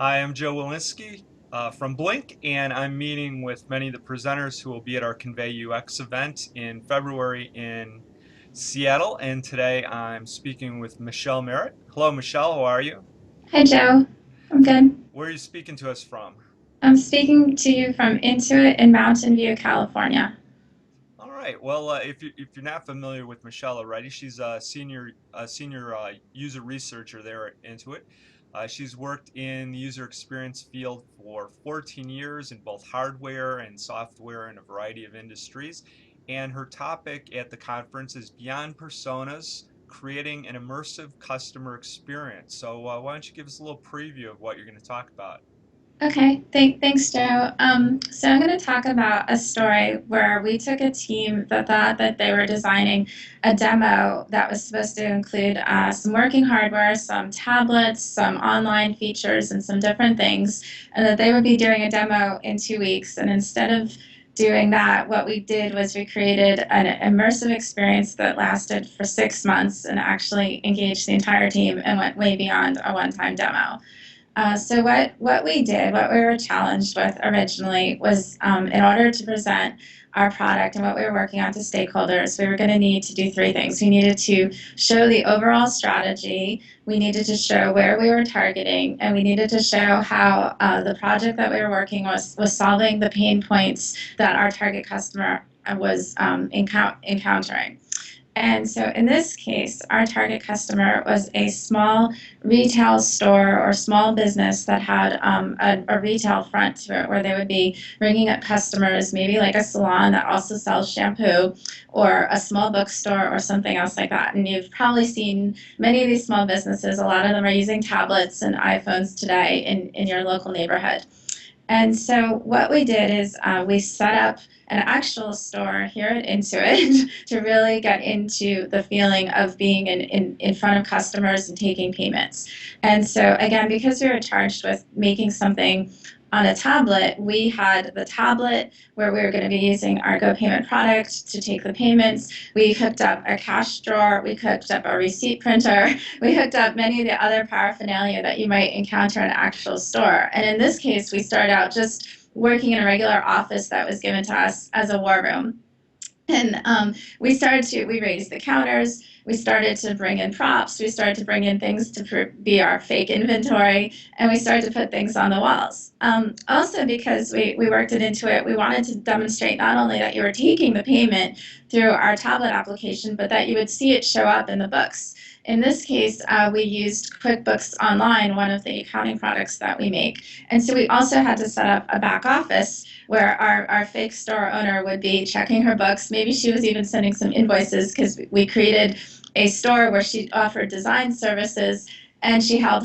Hi, I'm Joe Walensky from Blink, and I'm meeting with many of the presenters who will be at our ConveyUX event in February in Seattle. And today I'm speaking with Michele Marut. Hello, Michele. How are you? Hi, Joe. I'm good. Where are you speaking to us from? I'm speaking to you from Intuit in Mountain View, California. All right. Well, if you're not familiar with Michelle already, she's a senior user researcher there at Intuit. She's worked in the user experience field for 14 years in both hardware and software in a variety of industries. And her topic at the conference is Beyond Personas, Creating an Immersive Customer Experience. So why don't you give us a little preview of what you're going to talk about? Okay, thanks, Joe. So I'm going to talk about a story where we took a team that thought that they were designing a demo that was supposed to include some working hardware, some tablets, some online features, and some different things, and that they would be doing a demo in 2 weeks. And instead of doing that, what we did was we created an immersive experience that lasted for 6 months and actually engaged the entire team and went way beyond a one-time demo. So what we did, what we were challenged with originally was in order to present our product and what we were working on to stakeholders, we were going to need to do three things. We needed to show the overall strategy, we needed to show where we were targeting, and we needed to show how the project that we were working was solving the pain points that our target customer was encountering. And so in this case, our target customer was a small retail store or small business that had a retail front to it where they would be ringing up customers, maybe like a salon that also sells shampoo or a small bookstore or something else like that. And you've probably seen many of these small businesses. A lot of them are using tablets and iPhones today in your local neighborhood. And so what we did is we set up an actual store here at Intuit to really get into the feeling of being in front of customers and taking payments. And so again, because we were charged with making something on a tablet, we had the tablet where we were going to be using our GoPayment product to take the payments. We hooked up a cash drawer. We hooked up a receipt printer. We hooked up many of the other paraphernalia that you might encounter in an actual store. And in this case, we started out just working in a regular office that was given to us as a war room. And we raised the counters. We started to bring in props. We started to bring in things to be our fake inventory. And we started to put things on the walls. Also, because we worked it into it, we wanted to demonstrate not only that you were taking the payment through our tablet application, but that you would see it show up in the books. In this case, we used QuickBooks Online, one of the accounting products that we make. And so we also had to set up a back office where our fake store owner would be checking her books. Maybe she was even sending some invoices because we created a store where she offered design services and she had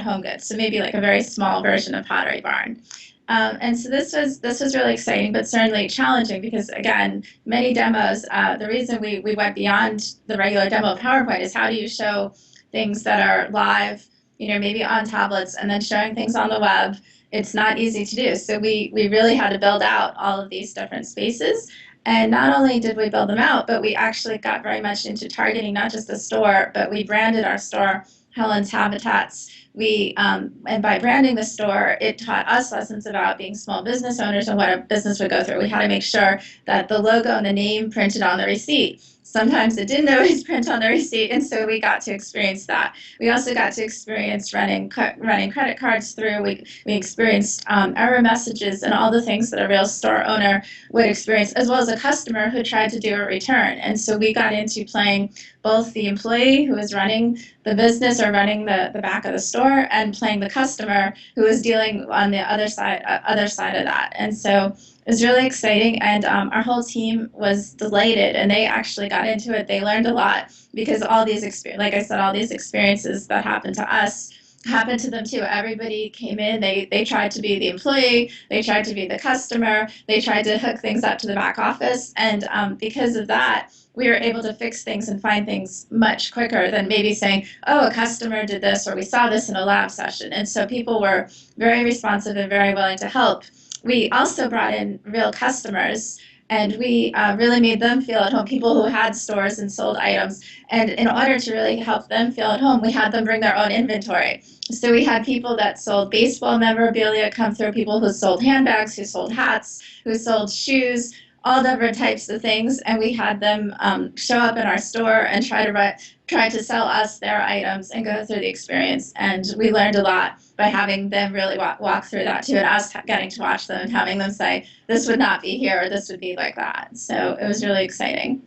home goods. So maybe like a very small version of Pottery Barn. And so this was really exciting, but certainly challenging because again, many demos. The reason we went beyond the regular demo of PowerPoint is how do you show things that are live, maybe on tablets, and then showing things on the web. It's not easy to do. So we really had to build out all of these different spaces. And not only did we build them out, but we actually got very much into targeting not just the store, but we branded our store Helen's Habitats. And by branding the store, it taught us lessons about being small business owners and what a business would go through. We had to make sure that the logo and the name printed on the receipt. Sometimes it didn't always print on the receipt, and so we got to experience that. We also got to experience running credit cards through. We experienced error messages and all the things that a real store owner would experience, as well as a customer who tried to do a return. And so we got into playing both the employee who was running the business or running the back of the store and playing the customer who was dealing on the other side of that. And so it was really exciting, and our whole team was delighted, and they actually got into it. They learned a lot because like I said, all these experiences that happened to us happened to them too. Everybody came in, they tried to be the employee, they tried to be the customer, they tried to hook things up to the back office, and because of that, we were able to fix things and find things much quicker than maybe saying, oh, a customer did this, or we saw this in a lab session. And so people were very responsive and very willing to help. We also brought in real customers, and we really made them feel at home, people who had stores and sold items. And in order to really help them feel at home, we had them bring their own inventory. So we had people that sold baseball memorabilia come through, people who sold handbags, who sold hats, who sold shoes, all different types of things, and we had them show up in our store and try to sell us their items and go through the experience. And we learned a lot by having them really walk through that too, and us getting to watch them and having them say, "This would not be here, or this would be like that." So it was really exciting.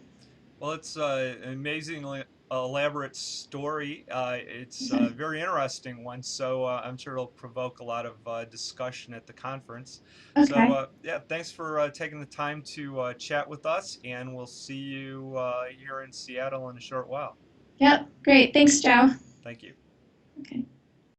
Well, it's an amazingly elaborate story. It's a very interesting one, so I'm sure it'll provoke a lot of discussion at the conference. So, Okay. yeah, thanks for taking the time to chat with us, and we'll see you here in Seattle in a short while. Yep. Great. Thanks, Joe. Thank you. Okay.